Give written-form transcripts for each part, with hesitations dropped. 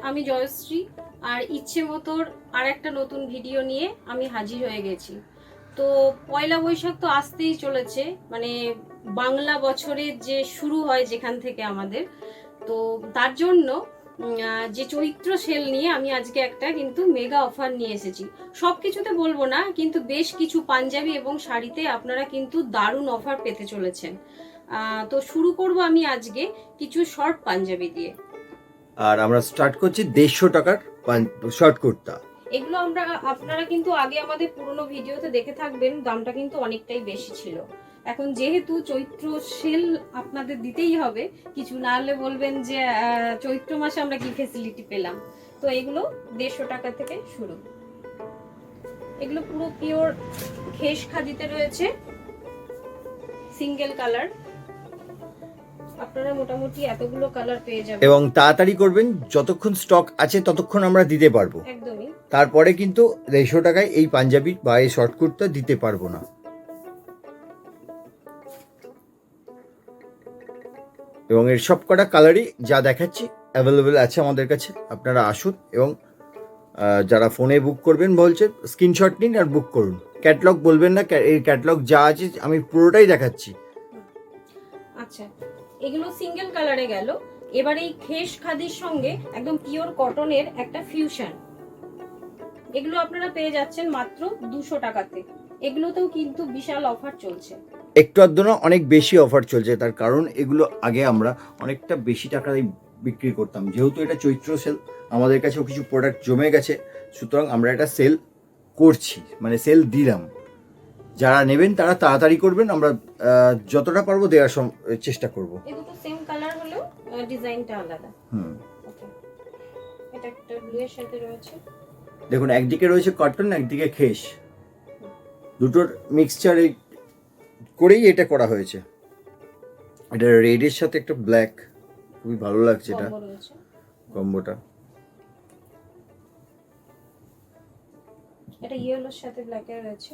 আমি জয়শ্রী আর ইচ্ছে মতোর আর একটা নতুন ভিডিও নিয়ে আমি হাজির হয়ে গেছি। তো পয়লা বৈশাখ তো আসতেই চলেছে, মানে বাংলা বছরের যে শুরু হয় যেখান থেকে আমাদের, তো তার জন্য যে চৈত্র সেল নিয়ে আমি আজকে একটা কিন্তু মেগা অফার নিয়ে এসেছি। সব কিছুতে বলবো না, কিন্তু বেশ কিছু পাঞ্জাবি এবং শাড়িতে আপনারা কিন্তু দারুণ অফার পেতে চলেছেন। তো শুরু করব আমি আজকে কিছু শর্ট পাঞ্জাবি দিয়ে। আর আমরা স্টার্ট করছি 150 টাকার শর্ট কুর্তা। এগুলো আপনারা কিন্তু আগে আমাদের পুরনো ভিডিওতে দেখে থাকবেন, দামটা কিন্তু অনেকটাই বেশি ছিল। এখন যেহেতু চৈত্র সেল আপনাদের দিতেই হবে, কিছু না হলে বলবেন যে চৈত্র মাসে আমরা কি ফেসিলিটি পেলাম। তো এগুলো 150 টাকা থেকে শুরু। এগুলো পুরো পিওর খেস খাদিতে রয়েছে, সিঙ্গেল কালার। আপনারা মোটামুটি এতগুলো কালার পেয়ে যাবেন এবং তাড়াতাড়ি করবেন, যতক্ষণ স্টক আছে ততক্ষণ আমরা দিতে পারবো। একদমই। তারপরে কিন্তু 150 টাকায় এই পাঞ্জাবি বা এই শর্ট কুর্তা দিতে পারবো না। এবং এর সব কটা কালারই যা দেখাচ্ছি অ্যাভেলেবেল আছে আমাদের কাছে। আপনারা আসুন এবং যারা ফোনে বুক করবেন বলছেন স্ক্রিনশট নিন আর বুক করুন। ক্যাটলগ বলবেন না, এই ক্যাটলগ যা আছে আমি পুরোটাই দেখাচ্ছি। আচ্ছা, এগুলো সিঙ্গেল কালারে গেল। এবার এই খেস খাদির সঙ্গে একদম পিওর কটনের একটা ফিউশন, এগুলো আপনারা পেয়ে যাচ্ছেন মাত্র 200 টাকাতে। এগুলোতেও কিন্তু বিশাল অফার চলছে। একটু আধ না, অনেক বেশি অফার চলছে। তার কারণ এগুলো আগে আমরা অনেকটা বেশি টাকায় বিক্রি করতাম, যেহেতু এটা চৈত্র সেল আমাদের কাছেও কিছু প্রোডাক্ট জমে গেছে, সুতরাং আমরা এটা সেল করছি, মানে সেল দিলাম। যারা নেবেন তারা তাড়াতাড়ি করবেন, আমরা যতটা পারবো দেওয়ার চেষ্টা করব। এই দুটো সেম কালার হলেও ডিজাইনটা আলাদা। ওকে, এটা একটা ব্লু এর সাথে রয়েছে। দেখুন, একদিকে রয়েছে কটন, একদিকে খেস, দুটোর মিক্সচার করেই এটা করা হয়েছে। এটা রেডের সাথে একটা ব্ল্যাক, খুবই ভালো লাগছে এটা কম্বোটা। এটা ইয়েলোর সাথে ব্ল্যাক এর রয়েছে,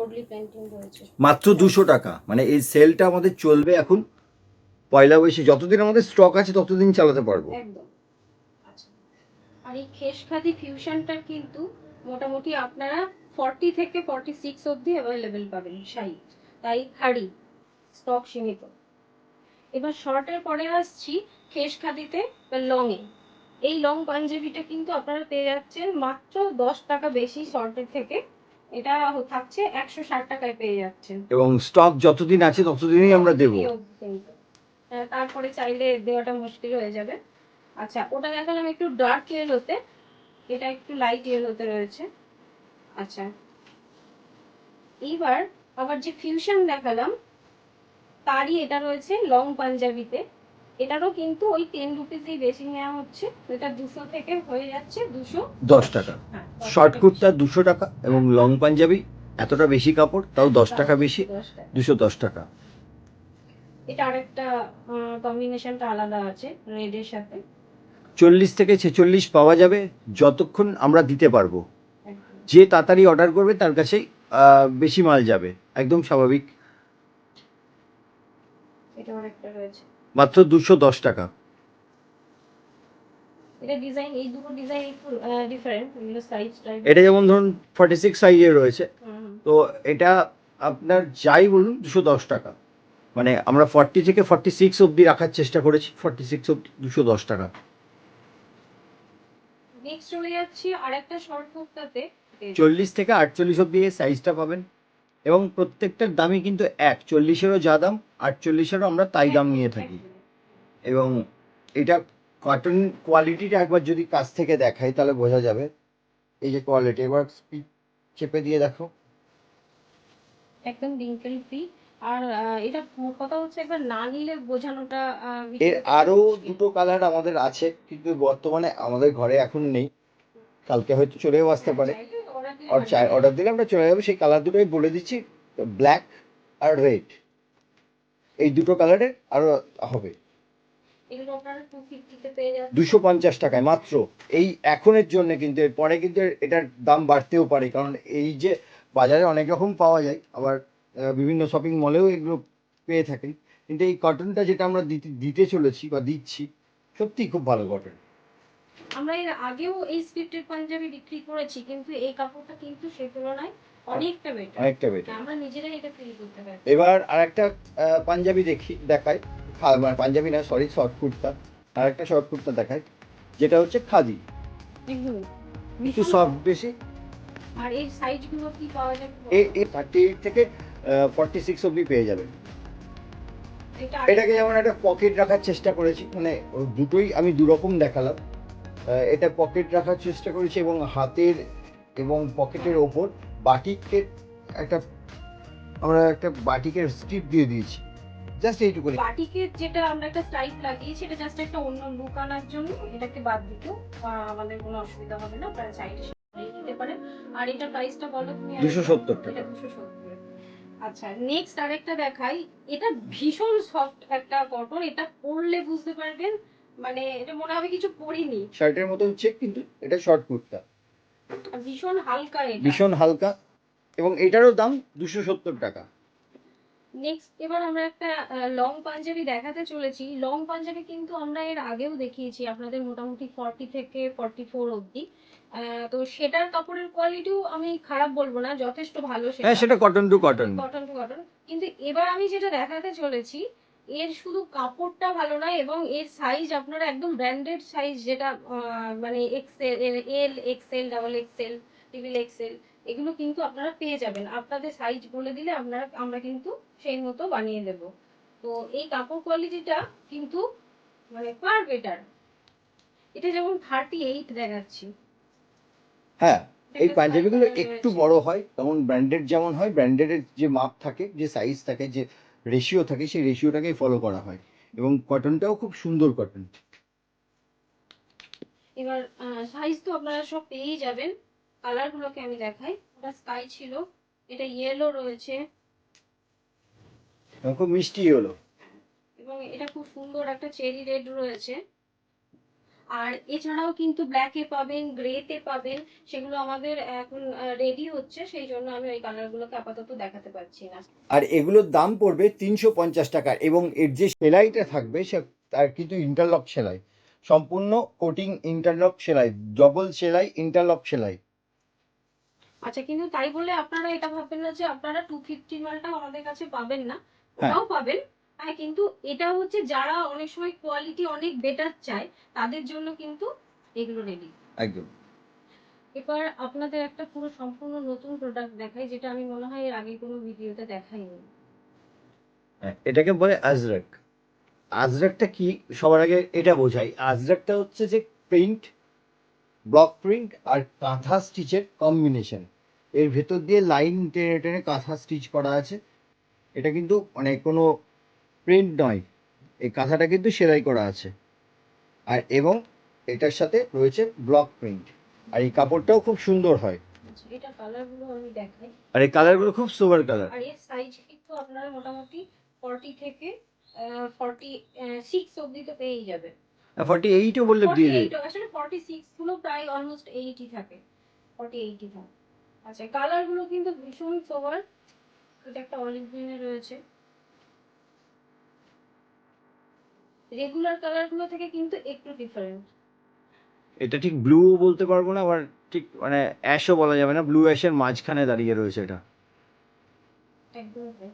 ওডলি পেইন্টিং রয়েছে। মাত্র 200 টাকা, মানে এই সেলটা আমাদের চলবে এখন পয়লা বৈশাখ, যতদিন আমাদের স্টক আছে ততদিন চালাতে পারবো একদম। আচ্ছা, আর এই খেস খাদি ফিউশনটা কিন্তু মোটামুটি আপনারা 40 থেকে 46 অবধি অ্যাভেলেবেল পাবেন শাড়ি, তাই হাড়ি স্টক সীমিত। এবার শর্টের পরে আসছি খেস খাদিতে বা লং এ। এই লং পাঞ্জাবিটা কিন্তু আপনারা পেয়ে যাচ্ছেন মাত্র 10 টাকা বেশি শর্টের থেকে। এটা থাকছে 160 টাকায় পেয়ে যাচ্ছেন, এবং স্টক যতদিন আছে ততদিনই আমরা দেবো। তারপরে চাইলে দেওয়াটা মুশকিল হয়ে যাবে। আচ্ছা, ওটা দেখালাম একটু ডার্ক ইয়েলোতে, এটা একটু লাইট ইয়েলোতে রয়েছে। আচ্ছা, এইবার আবার যে ফিউশন দেখালাম তারই এটা রয়েছে লং পাঞ্জাবিতে। এটারও কিন্তু ওই 10 রুপিসই বেশি নেওয়া হচ্ছে, এটা 200 থেকে হয়ে যাচ্ছে 210 টাকা। শর্ট কুর্তা 200 টাকা এবং লং পাঞ্জাবি এতটা বেশি কাপড় তাও 10 টাকা বেশি, 210 টাকা। এটা আরেকটা কম্বিনেশনটা আলাদা আছে রেডের সাথে। 40 থেকে 46 পাওয়া যাবে যতক্ষণ আমরা দিতে পারবো। যে তাড়াতাড়ি অর্ডার করবে তার কাছেই বেশি মাল যাবে, একদম স্বাভাবিক। এটা আরেকটা রয়েছে মাত্র 210 টাকা। এটা ডিজাইন, এই দুটো ডিজাইন একটু ডিফারেন্ট, এগুলো সাইজ টাইপ। এটা যেমন ধরুন 46 সাইজের রয়েছে, তো এটা আপনার যাই বলুন 210 টাকা। মানে আমরা 40 থেকে 46 অবধি রাখার চেষ্টা করেছি, 46 অবধি 210 টাকা। নেক্সট চলে যাচ্ছি আরেকটা শর্ট কুর্তাতে। 40 থেকে 48 অবধি এই সাইজটা পাবেন এবং প্রত্যেকটার দামই কিন্তু 40-এরও যা দাম 48-এরও আমরা তাই দাম নিয়ে থাকি। এবং এটা কটন কোয়ালিটিটা একবার যদি কাছ থেকে দেখাই তাহলে বোঝা যাবে। এই যে কোয়ালিটি, এবার স্পিড চেপে দিয়ে দেখো, একদম রিঙ্কেল ফ্রি। আর এটা কথা হচ্ছে একবার না নিলে বোঝানোটা এর আরো দুটো কালার আমাদের আছে, কিন্তু বর্তমানে আমাদের ঘরে এখন নেই, কালকে হয়তো চলেও আসতে পারে। আর অর্ডার দিলে আমরা চলে যাবো। সেই কালার দুটোই বলে দিচ্ছি, ব্ল্যাক আর রেড, এই দুটো কালারের আরো হবে। 250 টাকায় মাত্র, এই এখনের জন্য। কিন্তু এরপরে কিন্তু এটার দাম বাড়তেও পারে, কারণ এই যে বাজারে অনেক রকম পাওয়া যায়, আবার বিভিন্ন শপিং মলেও এগুলো পেয়ে থাকেন, কিন্তু এই কটনটা যেটা আমরা দিতে চলেছি বা দিচ্ছি, সত্যিই খুব ভালো কটন। আমরা এর আগেও এই স্ক্রিপ্টেড পাঞ্জাবি বিক্রি করেছি, কিন্তু এই কাপড়টা কিন্তু সে তুলনায় অনেকটা বেটার। অনেকটা বেটার। আমরা নিজেরাই এটা ফিল করতে পারি। এবার আরেকটা পাঞ্জাবি দেখাই, মানে পাঞ্জাবি না, সরি, শর্ট কুর্তা। আরেকটা শর্ট কুর্তা দেখাই, যেটা হচ্ছে খাদি, একদম একটু সফট বেশি। আর এই সাইজগুলো কি পাওয়া যাবে? এই 38 থেকে 46 অবধি পেয়ে যাবেন। এটাকে যেমন একটা পকেট রাখার চেষ্টা করেছি, মানে দুটোই আমি দুরকম দেখালাম। এটা পকেট রাখার চেষ্টা করেছি এবং হাতের এবং পকেটের ওপর বাটিকের একটা বাটিকের স্ট্রিপ দিয়ে দিয়েছি, জাস্ট এইটুকু। বাটিকের যেটা আমরা একটা স্ট্রাইপ লাগিয়েছি, এটা জাস্ট একটা অন্য লুক আনার জন্য। এটাকে বাদ দিতেও আমাদের কোনো অসুবিধা হবে না, আপনারা চাইলে নিতে পারেন। আর এটা প্রাইসটা বলো তুমি? 270 টাকা। এটা 270। আচ্ছা, নেক্সট আরেকটা দেখাই। এটা ভীষণ সফট একটা কটন, এটা পরলে বুঝতে পারবেন, মানে এটা মনে হবে কিছু পরিনি। শার্টের মতন চেক, কিন্তু এটা শর্ট কুর্তা, ভীষণ হালকা, এটা ভীষণ হালকা, এবং এটারও দাম 270 টাকা। নেক্সট এবার আমরা একটা লং পাঞ্জাবি দেখাতে চলেছি। লং পাঞ্জাবি কিন্তু আমরা এর আগেও দেখিয়েছি আপনাদের, মোটামুটি 40 থেকে 44 অবধি। তো সেটার কাপড়ের কোয়ালিটিও আমি খারাপ বলবো না, যথেষ্ট ভালো। হ্যাঁ, সেটা cotton to cotton. Cotton to cotton. কিন্তু এবার আমি যেটা দেখাতে চলেছি, এর শুধু কাপড়টা ভালো নয়, এবং এর সাইজ আপনারা একদম ব্র্যান্ডেড সাইজ, যেটা মানে XL, L, XL, double XL, triple XL, এগুলো কিন্তু আপনারা পেয়ে যাবেন। আপনাদের সাইজ বলে দিলে আমরা কিন্তু সেই মতো বানিয়ে দেব। তো এই কাপড় কোয়ালিটিটা কিন্তু মানে ফার বেটার। এটা যেমন 38 দেখাচ্ছি। হ্যাঁ, এই পাঞ্জাবিগুলো একটু বড় হয়, তেমন ব্র্যান্ডেড যেমন হয়, ব্র্যান্ডেডের যে মাপ থাকে, যে সাইজ থাকে, যে রেশিও থাকে, সেই রেশিওটাকেই ফলো করা হয়। এবং কটনটাও খুব সুন্দর কটন। এবার সাইজ তো আপনারা সব পেয়েই যাবেন। কালার গুলোকে আমি দেখাই। ওটা স্কাই ছিল, এটা ইয়েলো রয়েছে, খুব মিষ্টি হলো, এবং এটা খুব সুন্দর একটা চেরি রেড রয়েছে। আর এছাড়াও কিন্তু ব্ল্যাকে পাবেন, গ্রেতে পাবেন, সেগুলো আমাদের এখন রেডি হচ্ছে, সেই জন্য আমি ওই কালারগুলোকে আপাতত দেখাতে পারছি না। আর এগুলোর দাম পড়বে 350 টাকা, এবং এর যে সেলাইটা থাকবে সে তার কিন্তু ইন্টারলক সেলাই, সম্পূর্ণ কোটিং ইন্টারলক সেলাই, ডবল সেলাই, ইন্টারলক সেলাই। আচ্ছা, কিন্তু তাই বলে আপনারা এটা ভাববেন না যে আপনারা 250 মালটা আমাদের কাছে পাবেন না, হ্যাঁ, ওটাও পাবেন। হ্যাঁ, কিন্তু এটা হচ্ছে যারা অনেক সময় কোয়ালিটি অনেক বেটার চায়, তাদের জন্য কিন্তু এগুলো রেডি। একদম। এবার আপনাদের একটা পুরো সম্পূর্ণ নতুন প্রোডাক্ট দেখাই, যেটা আমি মনে হয় এর আগে কোনো ভিডিওতে দেখাইনি। এটাকে বলে আজরাক। আজরাকটা কি, সবার আগে এটা বোঝাই। আজরাকটা হচ্ছে যে প্রিন্ট, ব্লক প্রিন্ট আর কাঁথা স্টিচের কম্বিনেশন। এর ভেতর দিয়ে লাইন টেনে টেনে কাঁথা স্টিচ করা আছে। এটা কিন্তু মানে কোনো প্রিন্ট নয়, এই কাঁথাটা কিন্তু সেলাই করা আছে। আর এবং এটার সাথে রয়েছে ব্লক প্রিন্ট, আর এই কাপড়টাও খুব সুন্দর হয়। আচ্ছা, এটা কালারগুলো আমি দেখাই। আর এই কালারগুলো খুব সুপার কালার। আর এর সাইজ কিন্তু আপনারা মোটামুটি 40 থেকে 46 অবধি তো পেয়েই যাবে। 48ও বললে দিয়ে দেবে। 48, আসলে 46 গুলো প্রায় অলমোস্ট 80 থাকে, 40-80 থাকে। আচ্ছা, কালারগুলো কিন্তু ভীষণ সোবার। এটা একটা অলিভ গ্রিনে রয়েছে। রেগুলার কালারগুলো থেকে কিন্তু একটু ডিফারেন্ট। এটা ঠিক ব্লু বলতে পারবো না, আবার ঠিক মানে অ্যাশও বলা যাবে না, ব্লু অ্যাশের মাঝখানে দাঁড়িয়ে রয়েছে এটা। একদম তাই।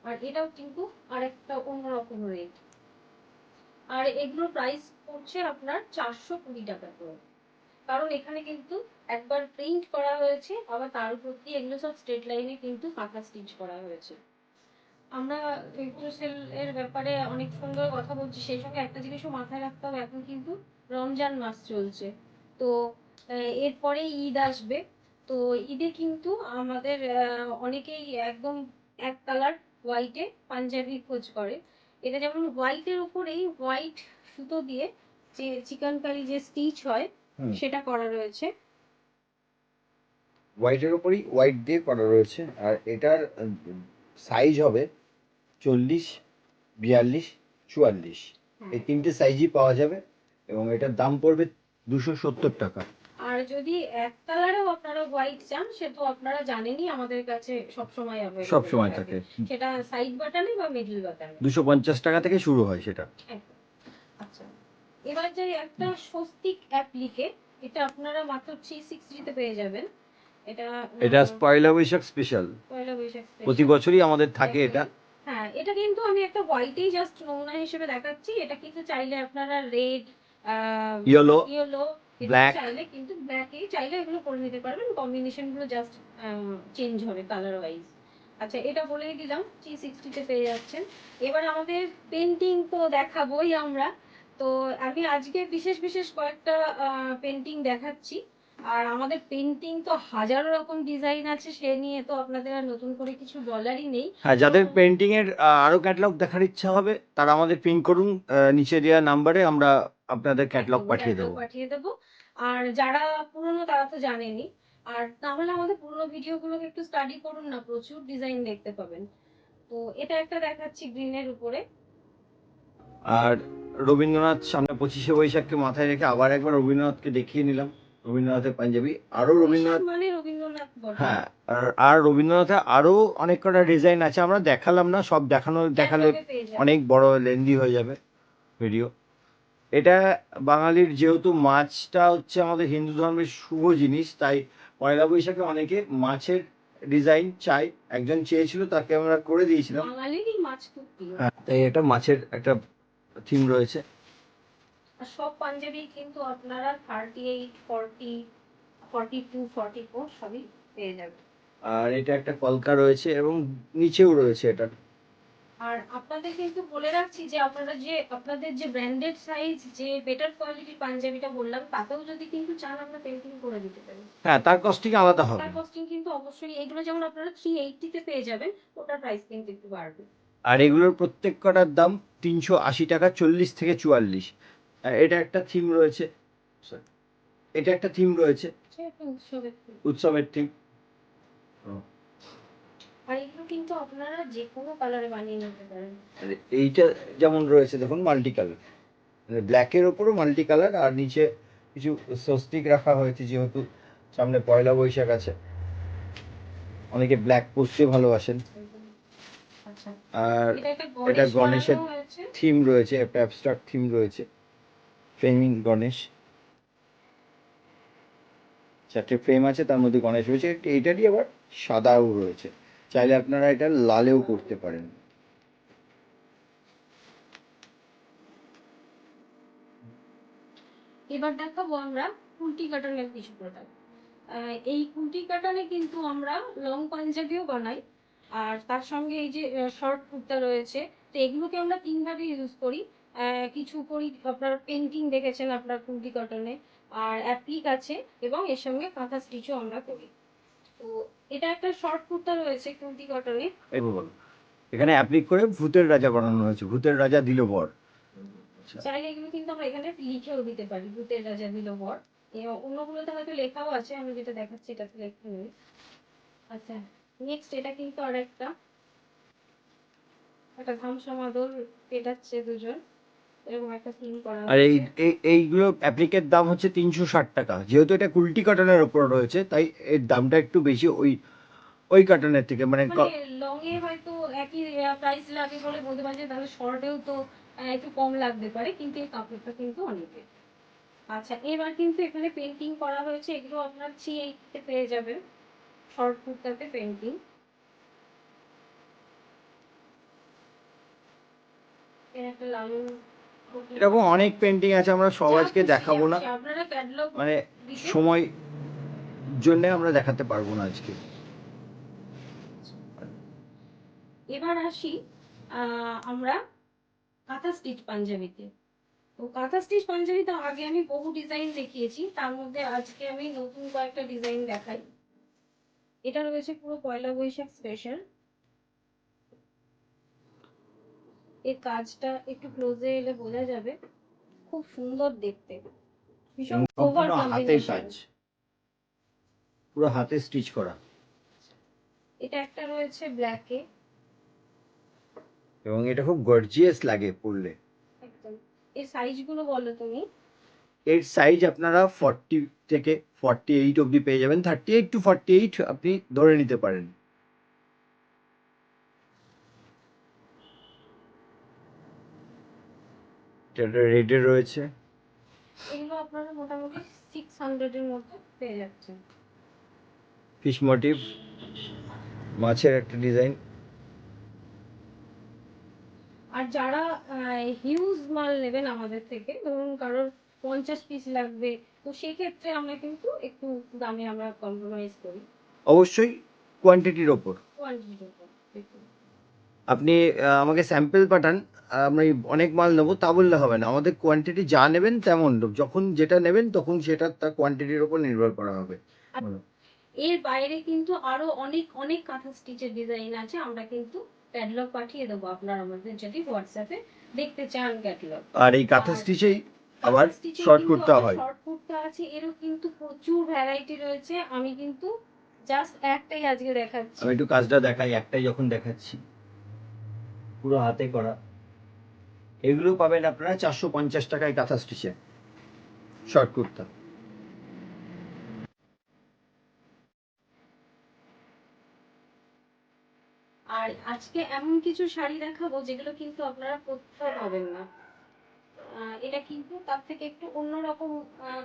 আর এটাও কিন্তু আরেকটা অন্যরকম রেট। আর এগুলো প্রাইস পড়ছে আপনার 420 টাকা করে। কারণ এখানে কিন্তু একবার প্রিন্ট করা হয়েছে, আবার তার উপর দিয়ে এগুলো সব স্ট্রেট লাইনে কিন্তু কাঁথা স্টিচ করা হয়েছে। আমরা সেল এর ব্যাপারে অনেক সুন্দর কথা বলছি, সেই সঙ্গে একটা জিনিসও মাথায় রাখতে হবে, এখন কিন্তু রমজান মাস চলছে। তো এরপরে ঈদ আসবে। তো ঈদে কিন্তু আমাদের অনেকেই একদম এক কালার হোয়াইটে পাঞ্জাবি খোঁজ করে। এটা যেমন হোয়াইটের উপরেই হোয়াইট সুতো দিয়ে যে চিকনকারি যে স্টিচ হয়, সেটা করা রয়েছে। হোয়াইটের উপরই হোয়াইট দিয়ে করা রয়েছে। আর এটার সাইজ হবে 40, 42, 44, এই তিনটে সাইজই পাওয়া যাবে, এবং এটার দাম পড়বে 270 টাকা। আর যদি এক কালারেও আপনারা হোয়াইট চান, সে তো আপনারা জানেনই আমাদের কাছে সব সময় अवेलेबल সব সময় থাকে, সেটা সাইড বাটনে বা মিডল বাটনে। 250 টাকা থেকে শুরু হয় সেটা। আচ্ছা, এবার যাই একটা স্বস্তিক অ্যাপ্লিকে, এটা আপনারা মাত্র 360 পেয়ে যাবেন। এটা এটা পয়লা বৈশাখ স্পেশাল, পয়লা বৈশাখ প্রতি স্পেশাল। বছরই আমাদের থাকে এটা। হ্যাঁ, এটা কিন্তু আমি একটা হোয়াইটেই জাস্ট নমুনা হিসেবে দেখাচ্ছি। এটা কিন্তু চাইলে আপনারা রেড, ইয়েলো, ইয়েলো, ব্ল্যাক, চাইলে কিন্তু ব্ল্যাকেই চাইলে এগুলো করে নিতে পারবেন। কম্বিনেশন গুলো জাস্ট চেঞ্জ হবে কালার ওয়াইজ। আচ্ছা, এটা বলেই দিলাম 360 তে পেয়ে যাচ্ছেন। এবার আমাদের পেন্টিং তো দেখাবোই আমরা। তো আমি আজকে বিশেষ বিশেষ কয়েকটা পেন্টিং দেখাচ্ছি। আর আমাদের পেন্টিং তো হাজারো রকম ডিজাইন আছে, সে নিয়ে তো আপনাদের আর নতুন করে কিছু বলারই নেই। হ্যাঁ, যাদের পেন্টিং এর আরো ক্যাটালগ দেখার ইচ্ছা হবে তারা আমাদের পিং করুন, নিচে দেওয়া নাম্বারে আমরা আপনাদের ক্যাটালগ পাঠিয়ে দেবো। আর যারা পুরনো তারা তো জানেনই। আর তাহলে আমাদের পুরনো ভিডিওগুলোকে একটু স্টাডি করুন না, প্রচুর ডিজাইন দেখতে পাবেন। তো এটা একটা দেখাচ্ছি গ্রিনের উপরে। আর রবীন্দ্রনাথ সামনে 25শে বৈশাখকে মাথায় রেখে আবার একবার রবীন্দ্রনাথকে দেখিয়ে নিলাম। রবীন্দ্রনাথের পাঞ্জাবি, আরো রবীন্দ্রনাথ, মানে রবীন্দ্রনাথ বটে। হ্যাঁ, আর রবীন্দ্রনাথের আরো অনেক কটা ডিজাইন আছে, আমরা দেখালাম না, সব দেখালে ক্যাটালগে পেয়ে যাবেন। অনেক বড় লেন্দি হয়ে যাবে ভিডিও। এটা বাঙালির যেহেতু মাছটা হচ্ছে আমাদের হিন্দু ধর্মের শুভ জিনিস, তাই পয়লা বৈশাখে অনেকে মাছের ডিজাইন চাই, একজন চেয়েছিল তাকে আমরা করে দিয়েছিলাম। বাঙালিরই মাছ খুব প্রিয়। হ্যাঁ, তাই এটা মাছের একটা থিম রয়েছে। আর সব পাঞ্জাবি কিন্তু আপনারা 38, 40, 42, 44 সবই পেয়ে যাবেন। আর এটা একটা কলকা রয়েছে এবং নিচেও রয়েছে এটা। আর আপনাদের কিন্তু বলে রাখছি যে আপনাদের যে ব্র্যান্ডেড সাইজ, যে বেটার কোয়ালিটির পাঞ্জাবিটা বললাম, তাতেও যদি কিন্তু চান আমরা পেন্টিং করে দিতে পারি। হ্যাঁ, তার কস্টিং আলাদা হবে। তার কস্টিং কিন্তু অবশ্যই, এগুলো যেমন আপনারা 380 তে পেয়ে যাবেন, ওটার প্রাইস কিন্তু একটু বাড়বে। আর এগুলোর প্রত্যেক কটার দাম 380 টাকা, 40 থেকে 44। আর এটা একটা থিম রয়েছে, Sorry, এটা একটা থিম রয়েছে, সে একটা উৎসবের theme। উৎসবের থিম। আর এগুলো কিন্তু আপনারা যে কোনো কালারে বানিয়ে নিতে পারেন। এইটা যেমন রয়েছে দেখুন, মাল্টি কালার, ব্ল্যাকের ওপরও মাল্টি কালার, আর নিচে কিছু স্বস্তিক রাখা হয়েছে যেহেতু সামনে পয়লা বৈশাখ আছে, অনেকে ব্ল্যাক পরতে ভালোবাসেন। আচ্ছা, আর এটা একটা এটা গণেশ গণেশের বানানো হয়েছে। থিম রয়েছে, একটা অ্যাবস্ট্রাক্ট থিম রয়েছে, ফ্রেমিং গণেশ, 4টে ফ্রেম আছে, তার মধ্যে গণেশ রয়েছে। এইটারই আবার সাদাও রয়েছে, চাইলে আপনারা এটা লালেও করতে পারেন। এবার দেখাবো আমরা কুর্তি কাটানের কিছু প্রোডাক্ট। এই কুর্তি কাটানে কিন্তু আমরা লং পাঞ্জাবিও বানাই, আর তার সঙ্গে এই যে শর্ট কুর্তা রয়েছে। তো এগুলোকে আমরা তিনভাবে ইউজ করি। কিছু করি আপনার পেন্টিং দেখেছেন আপনার কুর্তি কাটানে, আর অ্যাপ্লিক আছে, এবং এর সঙ্গে কাঁথা স্টিচও আমরা করি। তো এটা একটা শর্ট কুর্তা রয়েছে কুর্তি কাটানে। এই বলুন, এখানে অ্যাপ্লিক করে ভূতের রাজা বানানো হয়েছে, ভূতের রাজা দিল বর। চাইলে এগুলো কিন্তু আমরা এখানে লিখেও দিতে পারি, ভূতের রাজা দিল বর। অন্যগুলোতে হয়তো লেখাও আছে, আমি যেটা দেখাচ্ছি এটাতে লেখা নেই। আচ্ছা, নেক্সট এটা কিন্তু আর একটা একটা ধামসমাদর পেটাচ্ছে দুজন, এরকম একটা সিন করা আর হয়েছে। এইগুলো অ্যাপ্লিকের দাম হচ্ছে 360 টাকা, যেহেতু এটা কুলটি কটনের ওপর রয়েছে তাই এর দামটা একটু বেশি ওই কটনের থেকে, মানে মানে লং এ হয়তো একই প্রাইস লাগে বলে বলতে পারছি, তাহলে শর্টেও তো একটু কম লাগতে পারে, কিন্তু এই কাপড়টা কিন্তু অনেকের। আচ্ছা, এবার কিন্তু এখানে পেন্টিং করা হয়েছে, এগুলো আপনার 380 পেয়ে যাবেন, শর্ট কুর্তাতে পেন্টিং। এর একটা লাল, এরকম অনেক পেন্টিং আছে, আমরা সব আজকে দেখাবো না, আপনারা ক্যাটালগ মানে সময় জন্য আমরা দেখাতে পারবো না আজকে। এবার আসি আমরা কাঁথা স্টিচ পাঞ্জাবিতে। তো কাঁথা স্টিচ পাঞ্জাবিতে আগে আমি বহু ডিজাইন দেখিয়েছি, তার মধ্যে আজকে আমি নতুন কয়েকটা ডিজাইন দেখাই। এটা রয়েছে পুরো পয়লা বৈশাখ স্পেশাল। এর কাজটা একটু ক্লোজে এলে বোঝা যাবে, খুব সুন্দর দেখতে, ভীষণ ওভার সম্পূর্ণ হাতের কম্বিনেশন। কাজ, পুরো হাতে স্টিচ করা। এটা একটা রয়েছে ব্ল্যাকে। এবং এটা খুব গর্জিয়াস লাগে পরলে। একদম। এর সাইজ গুলো বলো তুমি। এর সাইজ আপনারা 40 থেকে 48 অবধি পেয়ে যাবেন, 38 টু 48 আপনি ধরে নিতে পারেন। এটা রেডে রয়েছে, 600-এর মধ্যে পেয়ে যাচ্ছে। ফিশ মোটিভ, মাছের একটা ডিজাইন। আর যারা হিউজ মাল নেবেন আমাদের থেকে, ধরুন কারোর 50 পিস লাগবে, তো সেক্ষেত্রে আমরা কিন্তু একটু দামে আমরা কম্প্রোমাইজ করি অবশ্যই কোয়ান্টিটির ওপর। কোয়ান্টিটির উপর একটু। আপনি আমাকে স্যাম্পল পাঠান, আমরা অনেক মাল নেবো তা বললে হবে না, আমাদের কোয়ান্টিটি যা নেবেন তেমন নেব। যখন যেটা নেবেন তখন সেটা তার কোয়ান্টিটির ওপর নির্ভর করা হবে। এর বাইরে কিন্তু আরো অনেক অনেক কাঁথা স্টিচের ডিজাইন আছে, আমরা কিন্তু ক্যাটালগ পাঠিয়ে দেবো আপনারা আমাদের যদি হোয়াটসঅ্যাপে দেখতে চান ক্যাটালগ। আর এই কাঁথা স্টিচেই আবার শর্ট কুর্তা হয়। শর্ট কুর্তা আছে, এরও কিন্তু প্রচুর ভ্যারাইটি রয়েছে। আমি কিন্তু জাস্ট একটাই আজকে দেখাচ্ছি। আমি একটু কাজটা দেখাই, একটাই যখন দেখাচ্ছি, পুরো হাতে করা। এগুলো পাবেন আপনারা 450 টাকায় কাঁথা স্টিচে শর্ট কুর্তা। আর আজকে এমন কিছু শাড়ি দেখাবো যেগুলো কিন্তু আপনারা কোথাও পাবেন না। এটা কিন্তু তার থেকে একটু অন্যরকম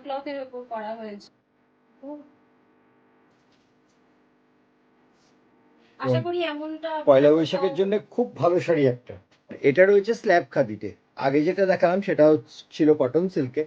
ক্লথের উপর করা হয়েছে। আশা করি এমনটা পয়লা বৈশাখের জন্য খুব ভালো শাড়ি একটা। এটা রয়েছে স্ল্যাব খাদিতে। আগে যেটা দেখালাম সেটা ছিল কটন সিল্কে।